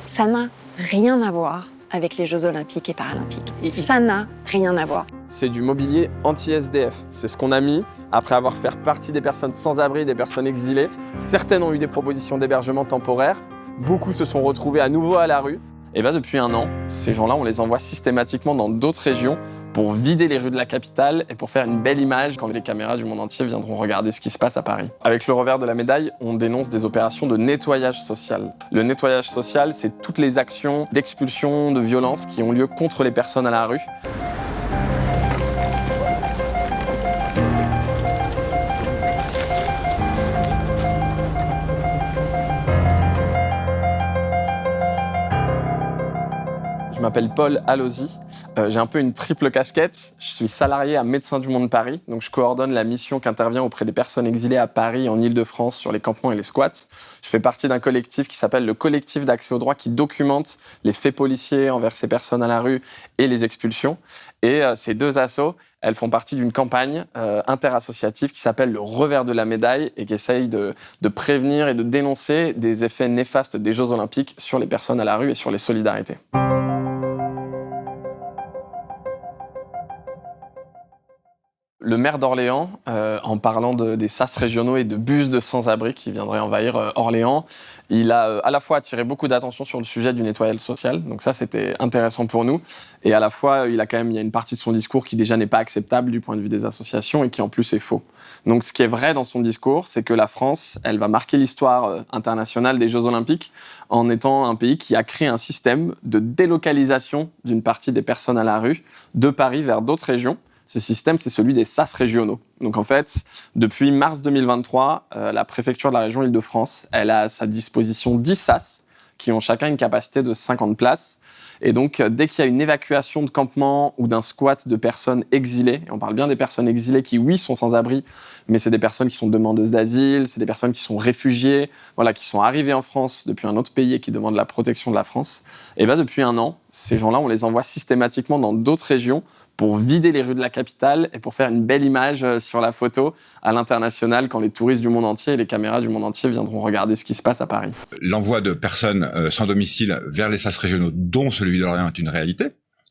Ça n'a rien à voir avec les Jeux Olympiques et Paralympiques. Ça n'a rien à voir. C'est du mobilier anti-SDF. C'est ce qu'on a mis après avoir fait partie des personnes sans abri, des personnes exilées. Certaines ont eu des propositions d'hébergement temporaire. Beaucoup se sont retrouvés à nouveau à la rue. Et bien depuis un an, ces gens-là, on les envoie systématiquement dans d'autres régions pour vider les rues de la capitale et pour faire une belle image quand les caméras du monde entier viendront regarder ce qui se passe à Paris. Avec le revers de la médaille, on dénonce des opérations de nettoyage social. Le nettoyage social, c'est toutes les actions d'expulsion, de violence qui ont lieu contre les personnes à la rue. Je m'appelle Paul Allozy, j'ai un peu une triple casquette. Je suis salarié à Médecins du Monde Paris, donc je coordonne la mission qui intervient auprès des personnes exilées à Paris et en Île-de-France sur les campements et les squats. Je fais partie d'un collectif qui s'appelle le Collectif d'accès au droit qui documente les faits policiers envers ces personnes à la rue et les expulsions. Et ces deux assos, elles font partie d'une campagne interassociative qui s'appelle le revers de la médaille et qui essaye de prévenir et de dénoncer des effets néfastes des Jeux Olympiques sur les personnes à la rue et sur les solidarités. Le maire d'Orléans, en parlant des sas régionaux et de bus de sans-abri qui viendraient envahir Orléans, il a à la fois attiré beaucoup d'attention sur le sujet du nettoyage social, donc ça c'était intéressant pour nous, et à la fois il y a une partie de son discours qui déjà n'est pas acceptable du point de vue des associations et qui en plus est faux. Donc ce qui est vrai dans son discours, c'est que la France, elle va marquer l'histoire internationale des Jeux Olympiques en étant un pays qui a créé un système de délocalisation d'une partie des personnes à la rue de Paris vers d'autres régions. Ce système, c'est celui des sas régionaux. Donc en fait, depuis mars 2023, la préfecture de la région Île-de-France, elle a à sa disposition 10 sas qui ont chacun une capacité de 50 places. Et donc, dès qu'il y a une évacuation de campement ou d'un squat de personnes exilées, et on parle bien des personnes exilées qui, oui, sont sans abri, mais c'est des personnes qui sont demandeuses d'asile, c'est des personnes qui sont réfugiées, voilà, qui sont arrivées en France depuis un autre pays et qui demandent la protection de la France. Et bien, depuis un an, ces gens-là, on les envoie systématiquement dans d'autres régions pour vider les rues de la capitale et pour faire une belle image sur la photo à l'international quand les touristes du monde entier et les caméras du monde entier viendront regarder ce qui se passe à Paris. L'envoi de personnes sans domicile vers les sas régionaux, dont celui d'Orléans, est une réalité.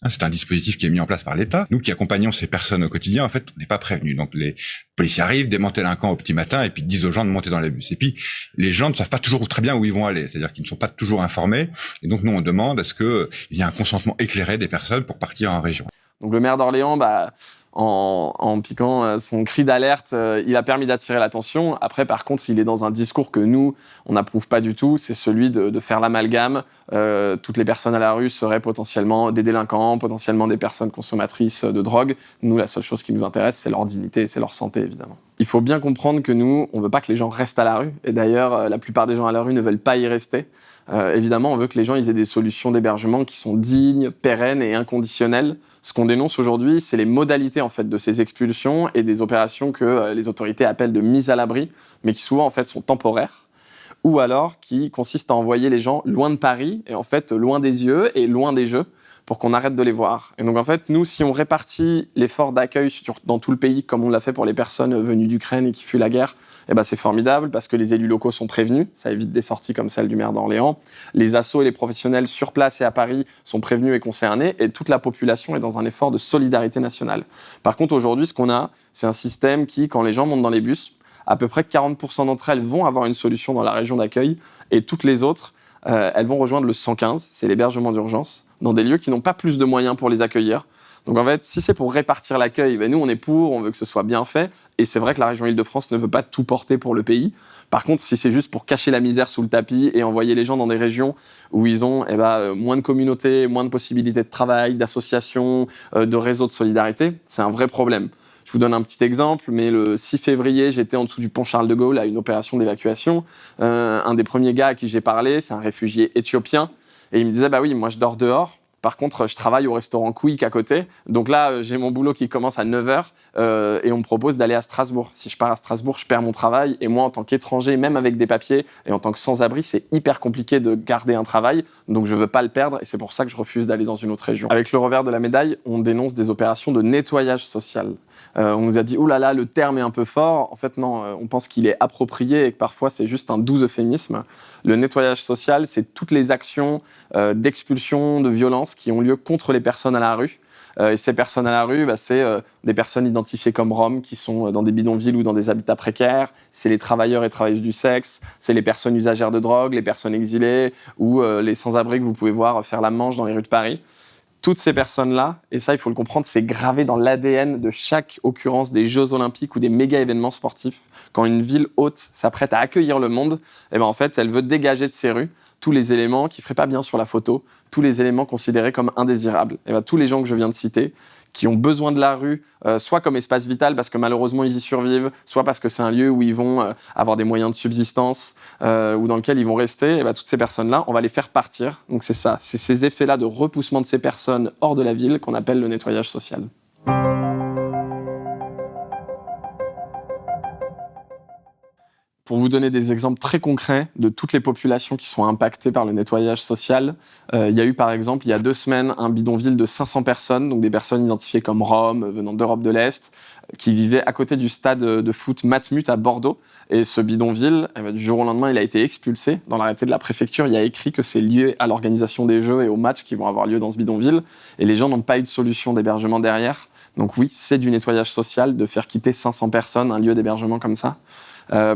C'est un dispositif qui est mis en place par l'État. Nous qui accompagnons ces personnes au quotidien, en fait, on n'est pas prévenus. Donc les policiers arrivent, démantèlent un camp au petit matin et puis disent aux gens de monter dans les bus. Et puis les gens ne savent pas toujours très bien où ils vont aller, c'est-à-dire qu'ils ne sont pas toujours informés. Et donc nous, on demande à ce qu'il y ait un consentement éclairé des personnes pour partir en région. Donc le maire d'Orléans, en piquant son cri d'alerte, il a permis d'attirer l'attention. Après, par contre, il est dans un discours que nous, on n'approuve pas du tout. C'est celui de faire l'amalgame. Toutes les personnes à la rue seraient potentiellement des délinquants, potentiellement des personnes consommatrices de drogue. Nous, la seule chose qui nous intéresse, c'est leur dignité, c'est leur santé, évidemment. Il faut bien comprendre que nous, on veut pas que les gens restent à la rue. Et d'ailleurs, la plupart des gens à la rue ne veulent pas y rester. Évidemment, on veut que les gens aient des solutions d'hébergement qui sont dignes, pérennes et inconditionnelles. Ce qu'on dénonce aujourd'hui, c'est les modalités en fait de ces expulsions et des opérations que les autorités appellent de mise à l'abri, mais qui souvent en fait sont temporaires, ou alors qui consistent à envoyer les gens loin de Paris et en fait loin des yeux et loin des jeux pour qu'on arrête de les voir. Et donc en fait, nous, si on répartit l'effort d'accueil dans tout le pays, comme on l'a fait pour les personnes venues d'Ukraine et qui fuient la guerre, eh ben c'est formidable parce que les élus locaux sont prévenus, ça évite des sorties comme celle du maire d'Orléans. Les assos et les professionnels sur place et à Paris sont prévenus et concernés, et toute la population est dans un effort de solidarité nationale. Par contre, aujourd'hui, ce qu'on a, c'est un système qui, quand les gens montent dans les bus, à peu près 40% d'entre elles vont avoir une solution dans la région d'accueil, et toutes les autres, elles vont rejoindre le 115, c'est l'hébergement d'urgence, dans des lieux qui n'ont pas plus de moyens pour les accueillir. Donc en fait, si c'est pour répartir l'accueil, nous on est pour, on veut que ce soit bien fait, et c'est vrai que la région Île-de-France ne peut pas tout porter pour le pays. Par contre, si c'est juste pour cacher la misère sous le tapis et envoyer les gens dans des régions où ils ont moins de communautés, moins de possibilités de travail, d'associations, de réseaux de solidarité, c'est un vrai problème. Je vous donne un petit exemple, mais le 6 février, j'étais en dessous du pont Charles de Gaulle à une opération d'évacuation. Un des premiers gars à qui j'ai parlé, c'est un réfugié éthiopien, et il me disait « oui, moi je dors dehors ». Par contre, je travaille au restaurant Quick à côté. Donc là, j'ai mon boulot qui commence à 9h et on me propose d'aller à Strasbourg. Si je pars à Strasbourg, je perds mon travail. Et moi, en tant qu'étranger, même avec des papiers et en tant que sans-abri, c'est hyper compliqué de garder un travail. Donc je veux pas le perdre et c'est pour ça que je refuse d'aller dans une autre région. Avec le revers de la médaille, on dénonce des opérations de nettoyage social. On nous a dit « Ouh là là, le terme est un peu fort ». En fait, non, on pense qu'il est approprié et que parfois, c'est juste un doux euphémisme. Le nettoyage social, c'est toutes les actions d'expulsion, de violence qui ont lieu contre les personnes à la rue. Et ces personnes à la rue, c'est des personnes identifiées comme Roms qui sont dans des bidonvilles ou dans des habitats précaires. C'est les travailleurs et travailleuses du sexe. C'est les personnes usagères de drogue, les personnes exilées ou les sans-abri que vous pouvez voir faire la manche dans les rues de Paris. Toutes ces personnes-là, et ça il faut le comprendre, c'est gravé dans l'ADN de chaque occurrence des Jeux Olympiques ou des méga événements sportifs. Quand une ville haute s'apprête à accueillir le monde, en fait, elle veut dégager de ses rues tous les éléments qui ne feraient pas bien sur la photo, tous les éléments considérés comme indésirables. Tous les gens que je viens de citer, qui ont besoin de la rue, soit comme espace vital parce que malheureusement ils y survivent, soit parce que c'est un lieu où ils vont avoir des moyens de subsistance ou dans lequel ils vont rester, toutes ces personnes-là, on va les faire partir. Donc c'est ça, c'est ces effets-là de repoussement de ces personnes hors de la ville qu'on appelle le nettoyage social. Pour vous donner des exemples très concrets de toutes les populations qui sont impactées par le nettoyage social, il y a eu par exemple, il y a 2 semaines, un bidonville de 500 personnes, donc des personnes identifiées comme Roms, venant d'Europe de l'Est, qui vivaient à côté du stade de foot Matmut à Bordeaux. Et ce bidonville, du jour au lendemain, il a été expulsé. Dans l'arrêté de la préfecture, il y a écrit que c'est lié à l'organisation des Jeux et aux matchs qui vont avoir lieu dans ce bidonville. Et les gens n'ont pas eu de solution d'hébergement derrière. Donc oui, c'est du nettoyage social de faire quitter 500 personnes, un lieu d'hébergement comme ça.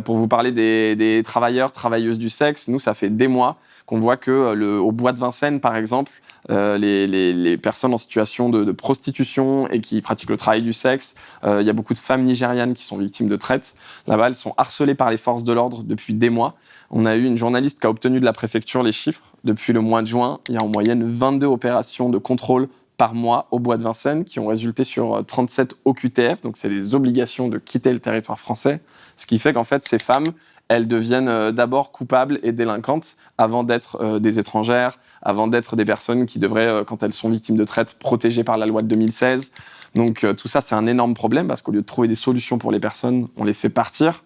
Pour vous parler des travailleurs, travailleuses du sexe, nous, ça fait des mois qu'on voit qu'au Bois de Vincennes, par exemple, les personnes en situation de prostitution et qui pratiquent le travail du sexe, il y a beaucoup de femmes nigérianes qui sont victimes de traite. Là-bas, elles sont harcelées par les forces de l'ordre depuis des mois. On a eu une journaliste qui a obtenu de la préfecture les chiffres. Depuis le mois de juin, il y a en moyenne 22 opérations de contrôle par mois au Bois de Vincennes qui ont résulté sur 37 OQTF, donc c'est des obligations de quitter le territoire français, ce qui fait qu'en fait ces femmes, elles deviennent d'abord coupables et délinquantes avant d'être des étrangères, avant d'être des personnes qui devraient, quand elles sont victimes de traite, protégées par la loi de 2016. Donc tout ça c'est un énorme problème parce qu'au lieu de trouver des solutions pour les personnes, on les fait partir.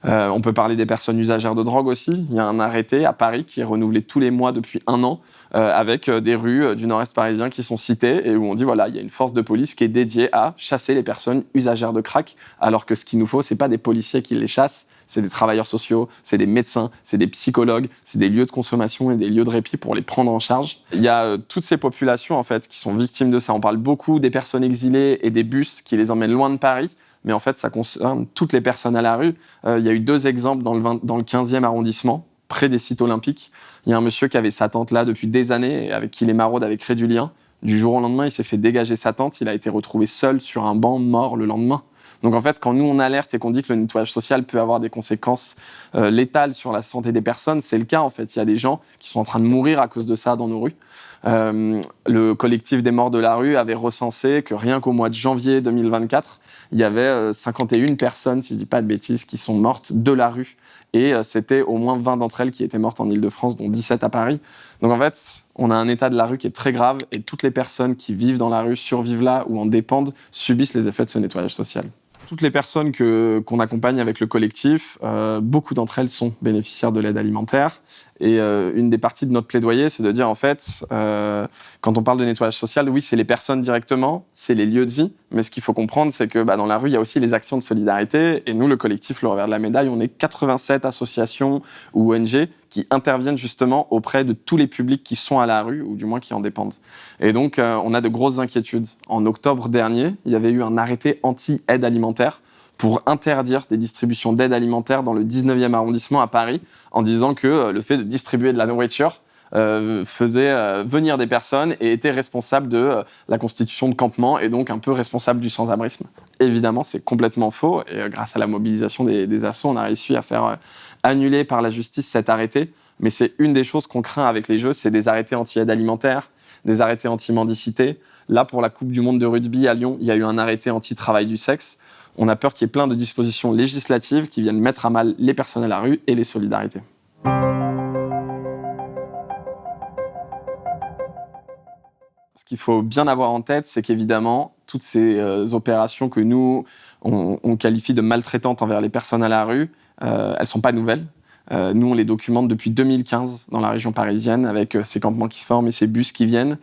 On peut parler des personnes usagères de drogue aussi. Il y a un arrêté à Paris qui est renouvelé tous les mois depuis 1 an avec des rues du nord-est parisien qui sont citées et où on dit voilà, il y a une force de police qui est dédiée à chasser les personnes usagères de crack alors que ce qu'il nous faut, c'est pas des policiers qui les chassent, c'est des travailleurs sociaux, c'est des médecins, c'est des psychologues, c'est des lieux de consommation et des lieux de répit pour les prendre en charge. Il y a toutes ces populations en fait qui sont victimes de ça. On parle beaucoup des personnes exilées et des bus qui les emmènent loin de Paris. Mais en fait, ça concerne toutes les personnes à la rue. Il y a eu 2 exemples dans le 15e arrondissement, près des sites olympiques. Il y a un monsieur qui avait sa tente là depuis des années, et avec qui les maraudes avaient créé du lien. Du jour au lendemain, il s'est fait dégager sa tente. Il a été retrouvé seul sur un banc, mort le lendemain. Donc en fait, quand nous on alerte et qu'on dit que le nettoyage social peut avoir des conséquences létales sur la santé des personnes, c'est le cas en fait. Il y a des gens qui sont en train de mourir à cause de ça dans nos rues. Le collectif des morts de la rue avait recensé que rien qu'au mois de janvier 2024, il y avait 51 personnes, si je ne dis pas de bêtises, qui sont mortes de la rue. Et c'était au moins 20 d'entre elles qui étaient mortes en Ile-de-France, dont 17 à Paris. Donc en fait, on a un état de la rue qui est très grave et toutes les personnes qui vivent dans la rue, survivent là ou en dépendent, subissent les effets de ce nettoyage social. Toutes les personnes qu'on accompagne avec le collectif, beaucoup d'entre elles sont bénéficiaires de l'aide alimentaire. Et une des parties de notre plaidoyer, c'est de dire en fait, quand on parle de nettoyage social, oui, c'est les personnes directement, c'est les lieux de vie. Mais ce qu'il faut comprendre, c'est que dans la rue, il y a aussi les actions de solidarité. Et nous, le collectif Le Revers de la Médaille, on est 87 associations ou ONG qui interviennent justement auprès de tous les publics qui sont à la rue, ou du moins qui en dépendent. Et donc, on a de grosses inquiétudes. En octobre dernier, il y avait eu un arrêté anti-aide alimentaire pour interdire des distributions d'aide alimentaire dans le 19e arrondissement à Paris, en disant que le fait de distribuer de la nourriture faisait venir des personnes et était responsable de la constitution de campements et donc un peu responsable du sans-abrisme. Évidemment, c'est complètement faux et grâce à la mobilisation des assos, on a réussi à faire annuler par la justice cet arrêté. Mais c'est une des choses qu'on craint avec les Jeux, c'est des arrêtés anti-aide alimentaire, des arrêtés anti-mendicité. Là, pour la Coupe du Monde de rugby à Lyon, il y a eu un arrêté anti-travail du sexe. On a peur qu'il y ait plein de dispositions législatives qui viennent mettre à mal les personnes à la rue et les solidarités. Ce qu'il faut bien avoir en tête, c'est qu'évidemment, toutes ces opérations que nous, on qualifie de maltraitantes envers les personnes à la rue, elles ne sont pas nouvelles. Nous, on les documente depuis 2015 dans la région parisienne avec ces campements qui se forment et ces bus qui viennent.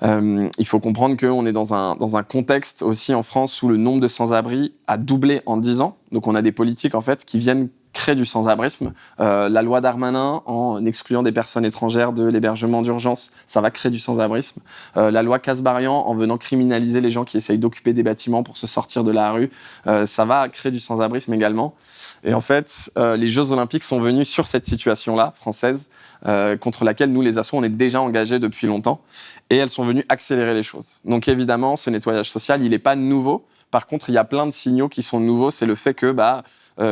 Il faut comprendre qu'on est dans un contexte aussi en France où le nombre de sans-abri a doublé en 10 ans. Donc on a des politiques en fait qui viennent créer du sans-abrisme. La loi Darmanin, en excluant des personnes étrangères de l'hébergement d'urgence, ça va créer du sans-abrisme. La loi Kasbarian, en venant criminaliser les gens qui essayent d'occuper des bâtiments pour se sortir de la rue, ça va créer du sans-abrisme également. Et en fait, les Jeux Olympiques sont venus sur cette situation-là, française, contre laquelle nous, les assos, on est déjà engagés depuis longtemps. Et elles sont venues accélérer les choses. Donc évidemment, ce nettoyage social, il n'est pas nouveau. Par contre, il y a plein de signaux qui sont nouveaux. C'est le fait que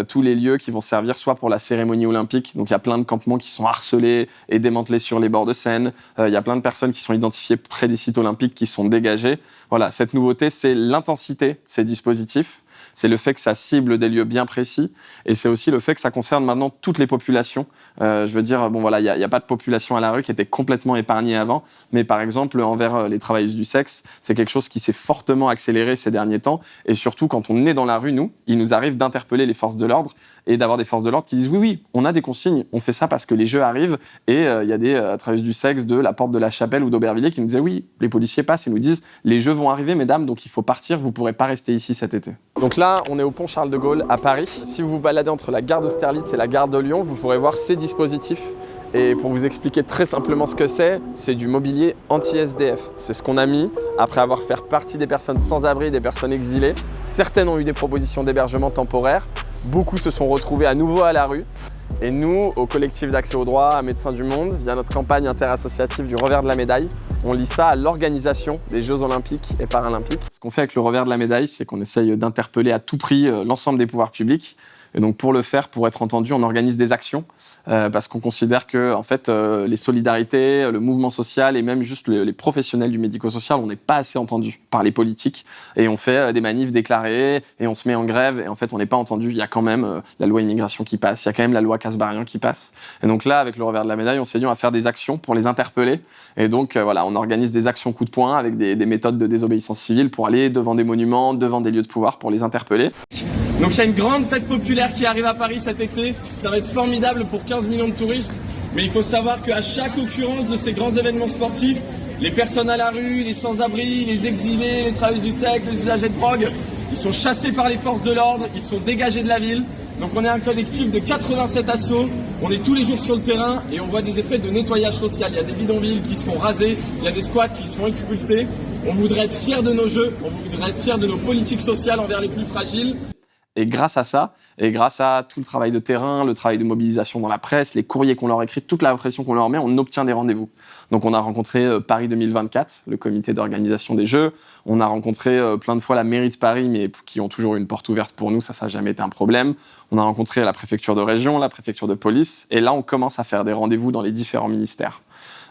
tous les lieux qui vont servir soit pour la cérémonie olympique, donc il y a plein de campements qui sont harcelés et démantelés sur les bords de Seine. Il y a plein de personnes qui sont identifiées près des sites olympiques qui sont dégagées. Voilà, cette nouveauté, c'est l'intensité de ces dispositifs. C'est le fait que ça cible des lieux bien précis et c'est aussi le fait que ça concerne maintenant toutes les populations. Je veux dire, bon voilà, il y a pas de population à la rue qui était complètement épargnée avant, mais par exemple envers les travailleuses du sexe, c'est quelque chose qui s'est fortement accéléré ces derniers temps et surtout quand on est dans la rue, il nous arrive d'interpeller les forces de l'ordre et d'avoir des forces de l'ordre qui disent oui, on a des consignes, on fait ça parce que les jeux arrivent et il y a des travailleuses du sexe de la Porte de la Chapelle ou d'Aubervilliers qui nous disaient oui, les policiers passent et nous disent les jeux vont arriver mesdames, donc il faut partir, vous pourrez pas rester ici cet été. Donc là, on est au pont Charles de Gaulle à Paris. Si vous vous baladez entre la gare d'Austerlitz et la gare de Lyon, vous pourrez voir ces dispositifs. Et pour vous expliquer très simplement ce que c'est du mobilier anti-SDF. C'est ce qu'on a mis après avoir fait partie des personnes sans abri, des personnes exilées. Certaines ont eu des propositions d'hébergement temporaire. Beaucoup se sont retrouvés à nouveau à la rue. Et nous, au collectif d'accès au droit, à Médecins du Monde, via notre campagne interassociative du revers de la médaille, on lie ça à l'organisation des Jeux Olympiques et Paralympiques. Ce qu'on fait avec le revers de la médaille, c'est qu'on essaye d'interpeller à tout prix l'ensemble des pouvoirs publics. Et donc pour le faire, pour être entendu, on organise des actions parce qu'on considère que en fait, les solidarités, le mouvement social et même juste les professionnels du médico-social, on n'est pas assez entendus par les politiques. Et on fait des manifs déclarés et on se met en grève et en fait, on n'est pas entendu. Il y a quand même la loi immigration qui passe, il y a quand même la loi Kasbarian qui passe. Et donc là, avec le revers de la médaille, on s'est dit on va faire des actions pour les interpeller. Et donc voilà, on organise des actions coup de poing avec des méthodes de désobéissance civile pour aller devant des monuments, devant des lieux de pouvoir pour les interpeller. Donc il y a une grande fête populaire qui arrive à Paris cet été, ça va être formidable pour 15 millions de touristes, mais il faut savoir qu'à chaque occurrence de ces grands événements sportifs, les personnes à la rue, les sans-abri, les exilés, les travailleurs du sexe, les usagers de drogue, ils sont chassés par les forces de l'ordre, ils sont dégagés de la ville. Donc on est un collectif de 87 assos, on est tous les jours sur le terrain et on voit des effets de nettoyage social. Il y a des bidonvilles qui se font raser, il y a des squats qui se font expulser. On voudrait être fiers de nos jeux, on voudrait être fiers de nos politiques sociales envers les plus fragiles. Et grâce à ça, et grâce à tout le travail de terrain, le travail de mobilisation dans la presse, les courriers qu'on leur écrit, toute la pression qu'on leur met, on obtient des rendez-vous. Donc on a rencontré Paris 2024, le comité d'organisation des Jeux. On a rencontré plein de fois la mairie de Paris, mais qui ont toujours eu une porte ouverte pour nous, ça n'a jamais été un problème. On a rencontré la préfecture de région, la préfecture de police. Et là, on commence à faire des rendez-vous dans les différents ministères.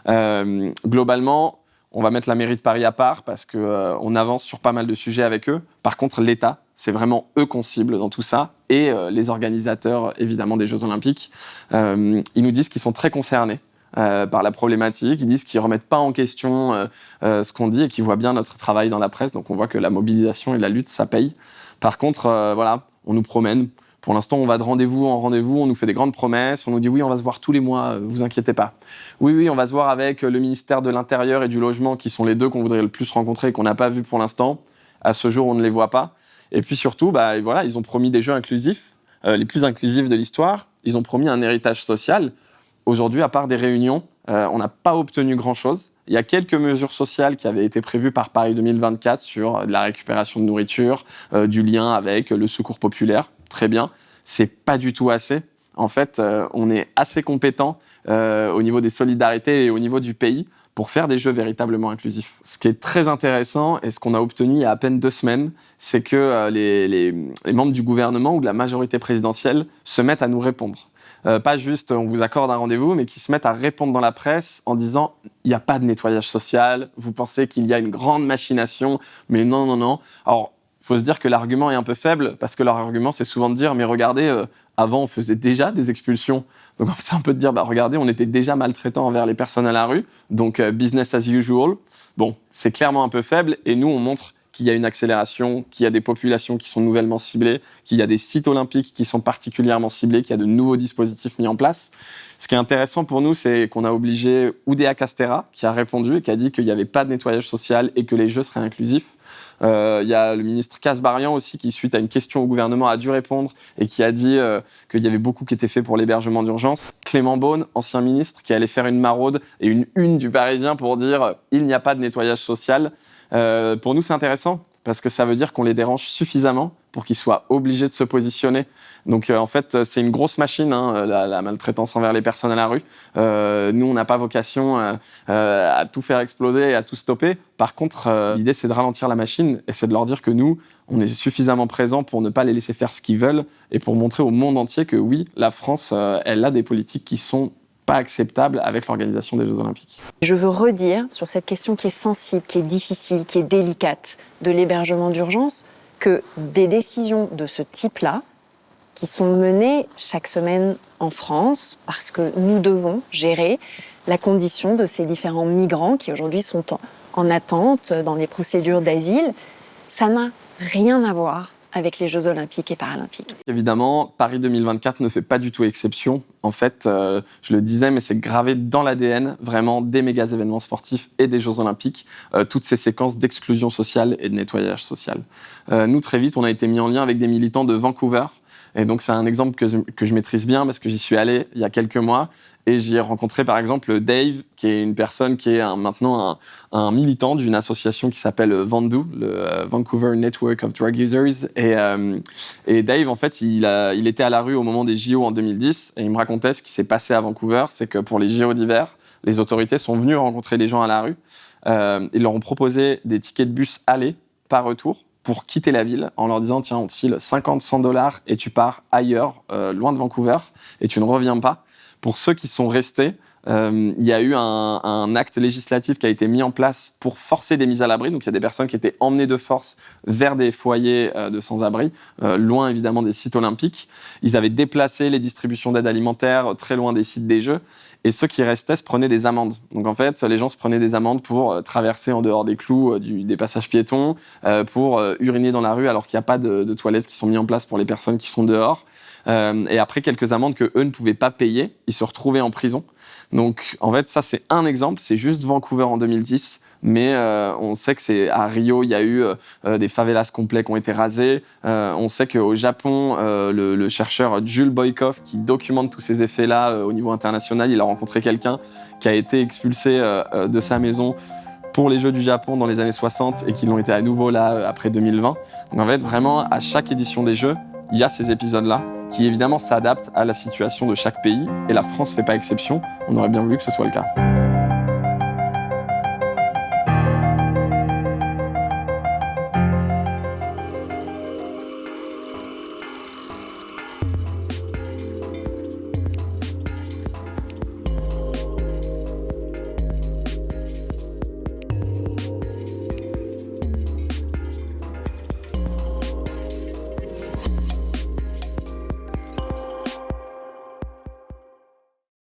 Globalement, on va mettre la mairie de Paris à part parce qu'on avance sur pas mal de sujets avec eux. Par contre, l'État, c'est vraiment eux qu'on cible dans tout ça. Et les organisateurs, évidemment, des Jeux Olympiques, ils nous disent qu'ils sont très concernés par la problématique. Ils disent qu'ils ne remettent pas en question ce qu'on dit et qu'ils voient bien notre travail dans la presse. Donc on voit que la mobilisation et la lutte, ça paye. Par contre, voilà, on nous promène. Pour l'instant, on va de rendez-vous en rendez-vous, on nous fait des grandes promesses, on nous dit oui, on va se voir tous les mois, vous inquiétez pas. Oui, on va se voir avec le ministère de l'Intérieur et du Logement, qui sont les deux qu'on voudrait le plus rencontrer et qu'on n'a pas vu pour l'instant. À ce jour, on ne les voit pas. Et puis surtout, voilà, ils ont promis des jeux inclusifs, les plus inclusifs de l'histoire. Ils ont promis un héritage social. Aujourd'hui, à part des réunions, on n'a pas obtenu grand-chose. Il y a quelques mesures sociales qui avaient été prévues par Paris 2024 sur la récupération de nourriture, du lien avec le secours populaire. Très bien. C'est pas du tout assez. En fait, on est assez compétent au niveau des solidarités et au niveau du pays pour faire des jeux véritablement inclusifs. Ce qui est très intéressant et ce qu'on a obtenu il y a à peine 2 semaines, c'est que les membres du gouvernement ou de la majorité présidentielle se mettent à nous répondre. Pas juste on vous accorde un rendez-vous, mais qui se mettent à répondre dans la presse en disant il n'y a pas de nettoyage social, vous pensez qu'il y a une grande machination, mais non. Alors, il faut se dire que l'argument est un peu faible, parce que leur argument, c'est souvent de dire mais regardez, avant on faisait déjà des expulsions. Donc c'est un peu de dire regardez, on était déjà maltraitants envers les personnes à la rue, donc business as usual. Bon, c'est clairement un peu faible, et nous on montre qu'il y a une accélération, qu'il y a des populations qui sont nouvellement ciblées, qu'il y a des sites olympiques qui sont particulièrement ciblés, qu'il y a de nouveaux dispositifs mis en place. Ce qui est intéressant pour nous, c'est qu'on a obligé Oudéa Castéra, qui a répondu et qui a dit qu'il n'y avait pas de nettoyage social et que les Jeux seraient inclusifs. Il y a le ministre Kasbarian aussi qui, suite à une question au gouvernement, a dû répondre et qui a dit qu'il y avait beaucoup qui était fait pour l'hébergement d'urgence. Clément Beaune, ancien ministre, qui allait faire une maraude et une une du Parisien pour dire « il n'y a pas de nettoyage social ». Pour nous, c'est intéressant parce que ça veut dire qu'on les dérange suffisamment pour qu'ils soient obligés de se positionner. Donc en fait, c'est une grosse machine, la maltraitance envers les personnes à la rue. Nous, on n'a pas vocation à tout faire exploser et à tout stopper. Par contre, l'idée, c'est de ralentir la machine et c'est de leur dire que nous, on est suffisamment présents pour ne pas les laisser faire ce qu'ils veulent et pour montrer au monde entier que oui, la France, elle a des politiques qui sont pas acceptables avec l'organisation des Jeux Olympiques. Je veux redire sur cette question qui est sensible, qui est difficile, qui est délicate de l'hébergement d'urgence, que des décisions de ce type-là, qui sont menées chaque semaine en France, parce que nous devons gérer la condition de ces différents migrants qui aujourd'hui sont en attente dans les procédures d'asile, ça n'a rien à voir avec les Jeux Olympiques et Paralympiques. Évidemment, Paris 2024 ne fait pas du tout exception. En fait, je le disais, mais c'est gravé dans l'ADN, vraiment, des méga événements sportifs et des Jeux Olympiques, toutes ces séquences d'exclusion sociale et de nettoyage social. Nous, très vite, on a été mis en lien avec des militants de Vancouver. Et donc, c'est un exemple que je maîtrise bien parce que j'y suis allé il y a quelques mois. Et j'y ai rencontré, par exemple, Dave, qui est une personne qui est maintenant un militant d'une association qui s'appelle VANDU, le Vancouver Network of Drug Users. Et Dave, en fait, il était à la rue au moment des JO en 2010. Et il me racontait ce qui s'est passé à Vancouver. C'est que pour les JO d'hiver, les autorités sont venues rencontrer les gens à la rue. Ils leur ont proposé des tickets de bus aller, pas retour, pour quitter la ville, en leur disant « Tiens, on te file 50-100 $ et tu pars ailleurs, loin de Vancouver, et tu ne reviens pas ». Pour ceux qui sont restés, il y a eu un acte législatif qui a été mis en place pour forcer des mises à l'abri. Donc, il y a des personnes qui étaient emmenées de force vers des foyers de sans-abri, loin évidemment des sites olympiques. Ils avaient déplacé les distributions d'aide alimentaire très loin des sites des Jeux. Et ceux qui restaient se prenaient des amendes. Donc en fait, les gens se prenaient des amendes pour traverser en dehors des clous des passages piétons, pour uriner dans la rue alors qu'il n'y a pas de toilettes qui sont mises en place pour les personnes qui sont dehors. Et après quelques amendes que eux ne pouvaient pas payer, ils se retrouvaient en prison. Donc en fait, ça c'est un exemple, c'est juste Vancouver en 2010. Mais on sait que c'est à Rio, il y a eu des favelas complets qui ont été rasés. On sait qu'au Japon, le chercheur Jules Boykoff, qui documente tous ces effets-là au niveau international, il a rencontré quelqu'un qui a été expulsé de sa maison pour les Jeux du Japon dans les années 60 et qui l'ont été à nouveau là après 2020. Donc en fait, vraiment, à chaque édition des Jeux, il y a ces épisodes-là qui évidemment s'adaptent à la situation de chaque pays. Et la France ne fait pas exception. On aurait bien voulu que ce soit le cas.